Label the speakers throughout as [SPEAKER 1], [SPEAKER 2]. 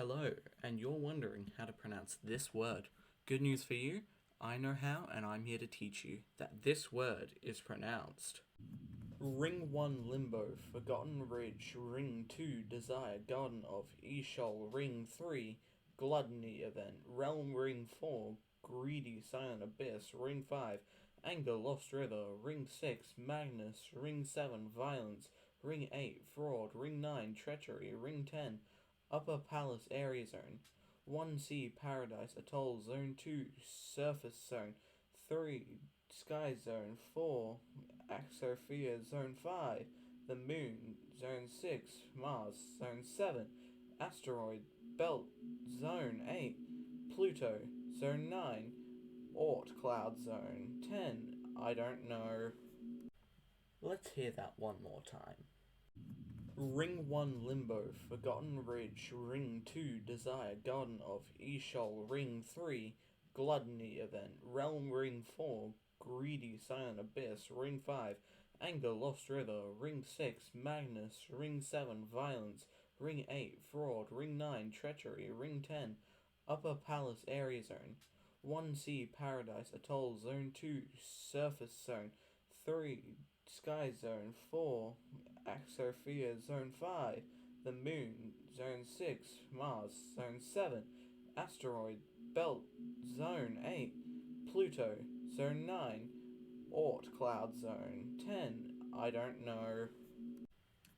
[SPEAKER 1] Hello, and you're wondering how to pronounce this word. Good news for you, I know how, and I'm here to teach you that this word is pronounced. Ring 1 Limbo, Forgotten Ridge. Ring 2 Desire, Garden of eeshol. Ring 3 Gluttony Event. Realm. Ring 4 Greedy Silent Abyss. Ring 5 Anger Lost River. Ring 6 Magnus. Ring 7 Violence. Ring 8 Fraud. Ring 9 Treachery. Ring 10 Upper Palace Area Zone. 1C Paradise Atoll. Zone 2 Surface Zone. 3 Sky Zone. 4 Axophia. Zone 5 The Moon. Zone 6 Mars. Zone 7 Asteroid Belt. Zone 8 Pluto. Zone 9 Oort Cloud. Zone 10 I don't know. Let's hear that one more time. Ring 1 Limbo, Forgotten Ridge. Ring 2 Desire, Garden of eeshol. Ring 3 Gluttony Event. Realm. Ring 4 Greedy Silent Abyss. Ring 5 Anger Lost River. Ring 6 Magnus. Ring 7 Violence. Ring 8 Fraud. Ring 9 Treachery. Ring 10 Upper Palace Area Zone. 1C Paradise Atoll. Zone 2 Surface Zone. 3 Sky Zone. 4 Axophia. Zone 5 The Moon. Zone 6 Mars. Zone 7 Asteroid Belt. Zone 8 Pluto. Zone 9 Oort Cloud. Zone 10 I don't know.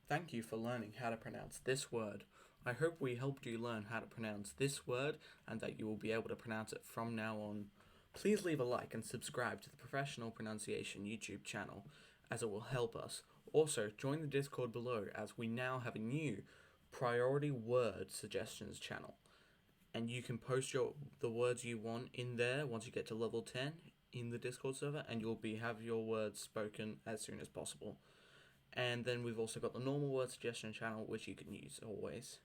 [SPEAKER 1] Thank you for learning how to pronounce this word. I hope we helped you learn how to pronounce this word and that you will be able to pronounce it from now on. Please leave a like and subscribe to the Professional Pronunciation YouTube channel, as it will help us. Also, join the Discord below, as we now have a new priority word suggestions channel, and you can post the words you want in there once you get to level 10 in the Discord server, and you'll have your words spoken as soon as possible. And then we've also got the normal word suggestion channel, which you can use always.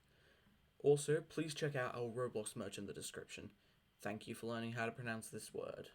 [SPEAKER 1] Also, please check out our Roblox merch in the description. Thank you for learning how to pronounce this word.